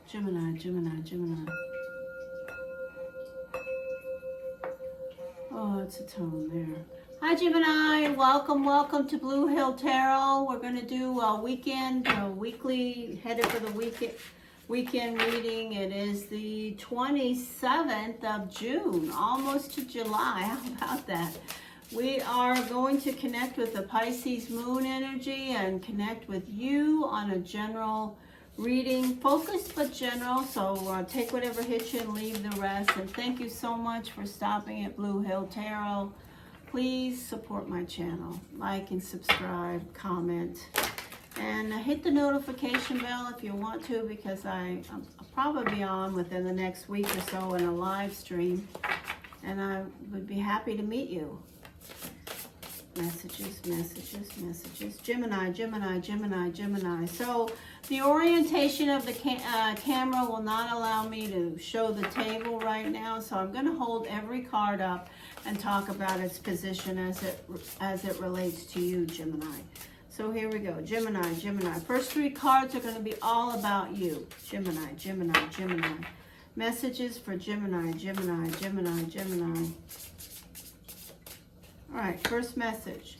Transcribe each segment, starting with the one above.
Gemini, Gemini, Gemini. Oh, it's a tone there. Hi, Gemini. Welcome to Blue Hill Tarot. We're going to do a weekly, headed for the weekend reading. It is the 27th of June, almost to July. How about that? We are going to connect with the Pisces moon energy and connect with you on a general reading, focused but general. So take whatever hits you and leave the rest. And thank you so much for stopping at Blue Hill Tarot. Please support my channel. Like and subscribe, comment, and hit the notification bell if you want to, because I'll probably be on within the next week or so in a live stream. And I would be happy to meet you. Messages, messages, messages. Gemini, Gemini, Gemini, Gemini. So the orientation of the camera will not allow me to show the table right now. So I'm going to hold every card up and talk about its position as it relates to you, Gemini. So here we go. Gemini, Gemini. First three cards are going to be all about you. Gemini, Gemini, Gemini. Messages for Gemini, Gemini, Gemini, Gemini. All right, first message.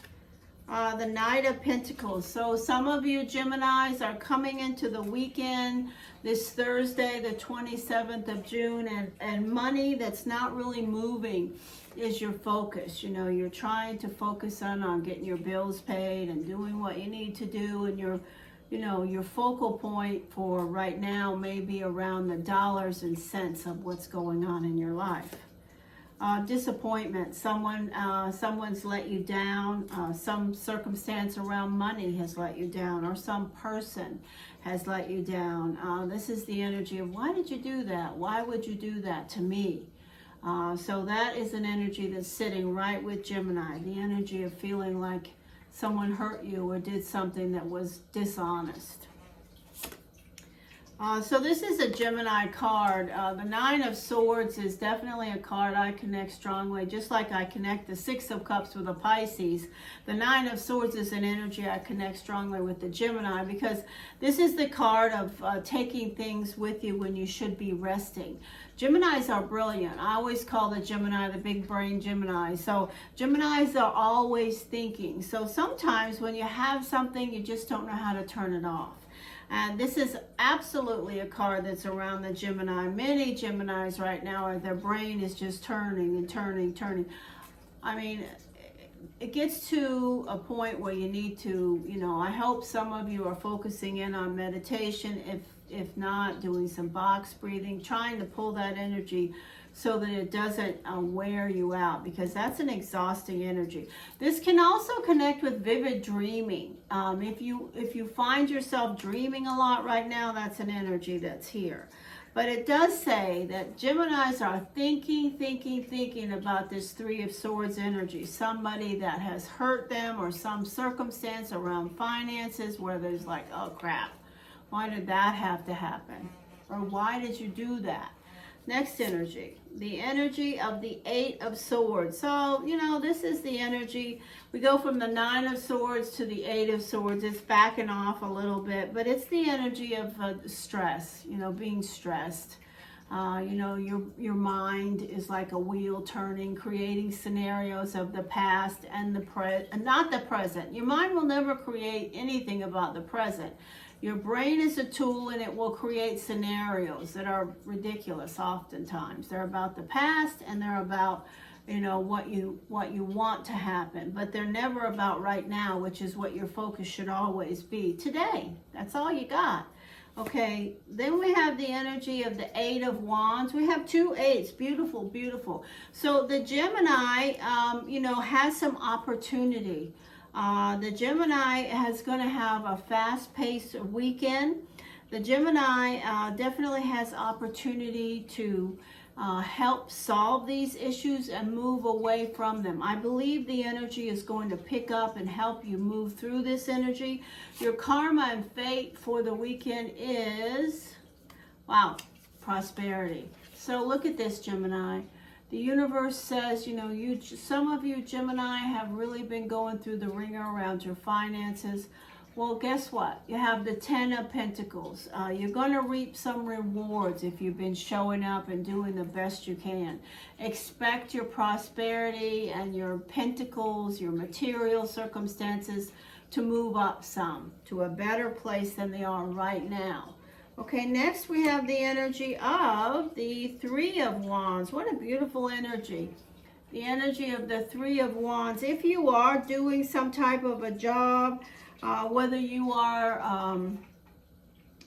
The Knight of Pentacles. So some of you Geminis are coming into the weekend this Thursday, the 27th of June, and money that's not really moving is your focus. You know, you're trying to focus on getting your bills paid and doing what you need to do, and your focal point for right now may be around the dollars and cents of what's going on in your life. Disappointment. Someone's let you down. Some circumstance around money has let you down, or some person has let you down. This is the energy of, why did you do that? Why would you do that to me? So that is an energy that's sitting right with Gemini. The energy of feeling like someone hurt you or did something that was dishonest. So this is a Gemini card. The Nine of Swords is definitely a card I connect strongly, just like I connect the Six of Cups with the Pisces. The Nine of Swords is an energy I connect strongly with the Gemini, because this is the card of taking things with you when you should be resting. Geminis are brilliant. I always call the Gemini the big brain Gemini. So Geminis are always thinking. So sometimes when you have something, you just don't know how to turn it off. And this is absolutely a card that's around the Gemini. Many Geminis right now, their brain is just turning and turning, turning. I mean, it gets to a point where you need to, I hope some of you are focusing in on meditation. If not, doing some box breathing, trying to pull that energy so that it doesn't wear you out, because that's an exhausting energy. This can also connect with vivid dreaming. If you find yourself dreaming a lot right now, that's an energy that's here. But it does say that Geminis are thinking about this Three of Swords energy. Somebody that has hurt them, or some circumstance around finances where there's like, oh crap, why did that have to happen? Or why did you do that? Next energy, the energy of the Eight of Swords. So, this is the energy. We go from the Nine of Swords to the Eight of Swords. It's backing off a little bit, but it's the energy of stress, being stressed. Your mind is like a wheel turning, creating scenarios of the past and not the present. Your mind will never create anything about the present. Your brain is a tool, and it will create scenarios that are ridiculous oftentimes. They're about the past, and they're about, what you want to happen. But they're never about right now, which is what your focus should always be. Today, that's all you got. Okay, then we have the energy of the Eight of Wands. We have two eights. Beautiful, beautiful. So the Gemini, has some opportunity. The Gemini is going to have a fast-paced weekend. The Gemini definitely has opportunity to help solve these issues and move away from them. I believe the energy is going to pick up and help you move through this energy. Your karma and fate for the weekend is, prosperity. So look at this, Gemini. The universe says, some of you Gemini have really been going through the ringer around your finances. Well, guess what? You have the 10 of Pentacles. You're going to reap some rewards if you've been showing up and doing the best you can. Expect your prosperity and your pentacles, your material circumstances to move up some to a better place than they are right now. Okay, next we have the energy of the Three of Wands. What a beautiful energy. The energy of the Three of Wands. If you are doing some type of a job, whether you are,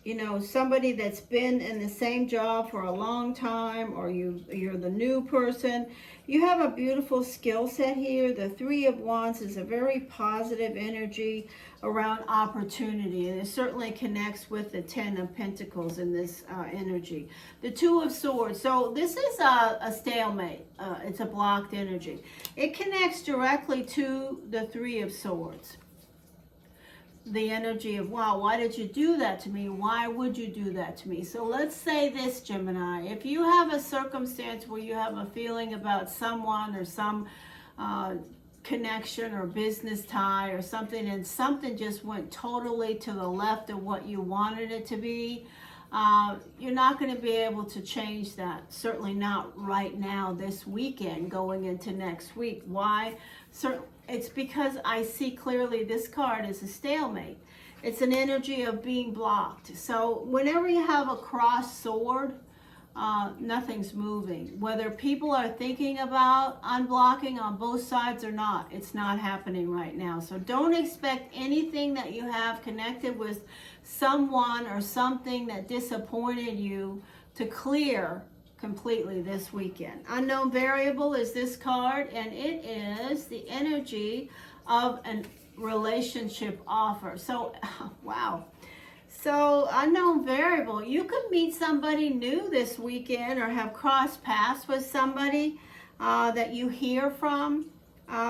you know, somebody that's been in the same job for a long time, or you're the new person, you have a beautiful skill set here. The Three of Wands is a very positive energy around opportunity, and it certainly connects with the 10 of Pentacles in this energy. The Two of Swords. So this is a stalemate. It's a blocked energy. It connects directly to the Three of Swords. The energy of, wow, why did you do that to me? Why would you do that to me? So let's say this, Gemini. If you have a circumstance where you have a feeling about someone or some connection or business tie or something, and something just went totally to the left of what you wanted it to be, you're not going to be able to change that. Certainly not right now, this weekend, going into next week. Why? It's because I see clearly this card is a stalemate. It's an energy of being blocked. So whenever you have a crossed sword, nothing's moving. Whether people are thinking about unblocking on both sides or not, it's not happening right now. So don't expect anything that you have connected with someone or something that disappointed you to clear completely this weekend. Unknown variable is this card, and it is the energy of a relationship offer. So, wow. So, unknown variable, you could meet somebody new this weekend or have crossed paths with somebody that you hear from.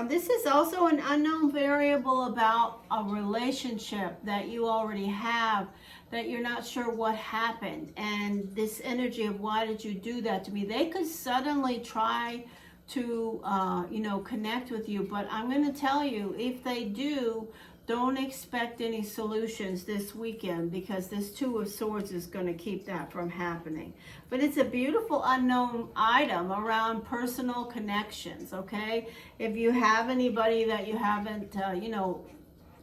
This is also an unknown variable about a relationship that you already have, that you're not sure what happened. And this energy of, why did you do that to me? They could suddenly try to, you know, connect with you. But I'm going to tell you, if they do, don't expect any solutions this weekend, because this Two of Swords is going to keep that from happening. But it's a beautiful unknown item around personal connections, okay? If you have anybody that you haven't, you know,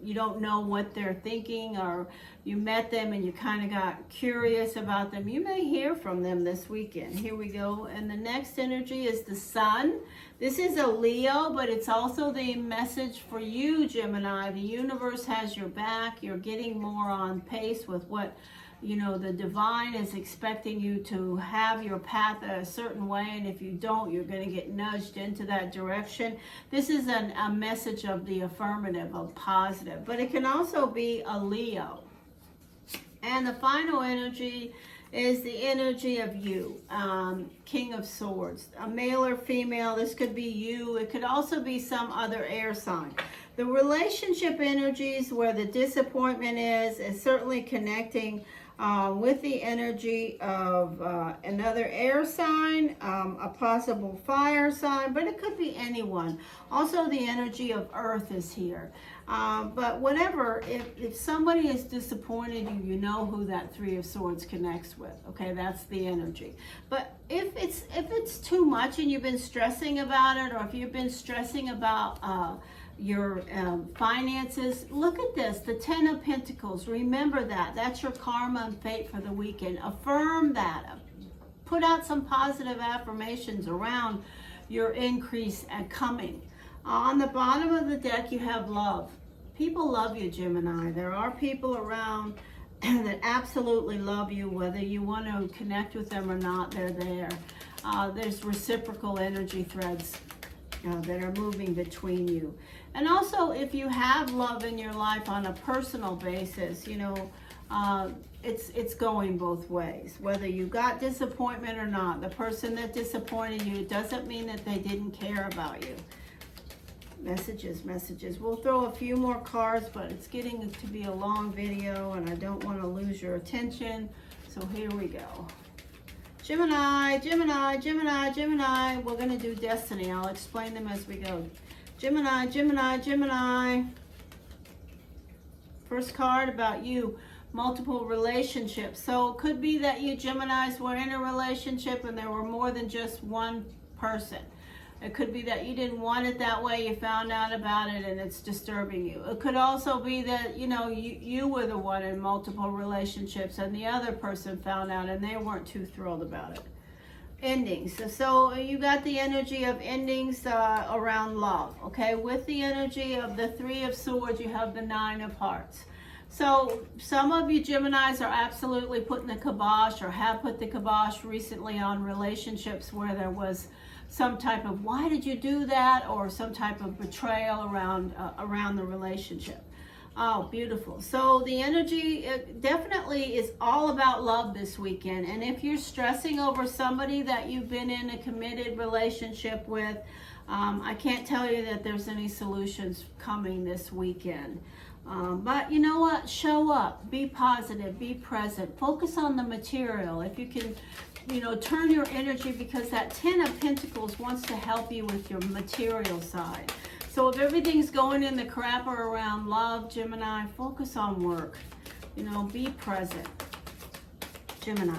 you don't know what they're thinking, or you met them and you kind of got curious about them, you may hear from them this weekend. Here we go. And the next energy is the Sun. This is a Leo, but it's also the message for you, Gemini. The universe has your back. You're getting more on pace with what, you know, the divine is expecting you to have your path a certain way, and if you don't, you're going to get nudged into that direction. This is a message of the affirmative, of positive, but it can also be a Leo. And the final energy is the energy of you, King of Swords, a male or female. This could be you. It could also be some other air sign. The relationship energies, where the disappointment is certainly connecting with the energy of another air sign, a possible fire sign, but it could be anyone. Also, the energy of Earth is here. But whatever, if somebody has disappointed you, you know who that Three of Swords connects with. Okay, that's the energy. But if it's too much and you've been stressing about it, or if you've been stressing about your finances, look at this, the 10 of Pentacles. Remember that. That's your karma and fate for the weekend. Affirm that. Put out some positive affirmations around your increase and coming. On the bottom of the deck, you have love. People love you, Gemini. There are people around that absolutely love you, whether you want to connect with them or not, they're there. There's reciprocal energy threads that are moving between you. And also, if you have love in your life on a personal basis, you know, it's going both ways. Whether you got disappointment or not, the person that disappointed you doesn't mean that they didn't care about you. Messages. We'll throw a few more cards, but it's getting to be a long video and I don't want to lose your attention. So here we go. Gemini. We're going to do destiny. I'll explain them as we go. Gemini. First card about you, multiple relationships. So it could be that you Geminis were in a relationship and there were more than just one person. It could be that you didn't want it that way, you found out about it and it's disturbing you. It could also be that, you were the one in multiple relationships and the other person found out and they weren't too thrilled about it. Endings. So you got the energy of endings around love, okay? With the energy of the Three of Swords, you have the Nine of Hearts. So some of you Geminis are absolutely putting the kibosh or have put the kibosh recently on relationships where there was some type of why did you do that, or some type of betrayal around the relationship. Oh, beautiful. So the energy definitely is all about love this weekend. And if you're stressing over somebody that you've been in a committed relationship with, I can't tell you that there's any solutions coming this weekend. But you know what? Show up, be positive, be present, focus on the material. If you can, turn your energy, because that Ten of Pentacles wants to help you with your material side. So if everything's going in the crapper around love, Gemini, focus on work. Be present. Gemini,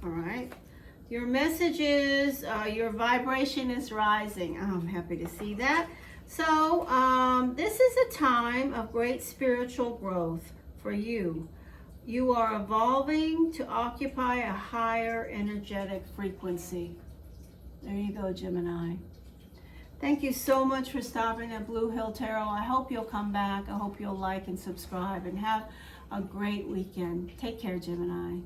all right? Your message is your vibration is rising. Oh, I'm happy to see that. So this is a time of great spiritual growth for you. You are evolving to occupy a higher energetic frequency. There you go, Gemini. Thank you so much for stopping at Blue Hill Tarot. I hope you'll come back. I hope you'll like and subscribe and have a great weekend. Take care, Gemini.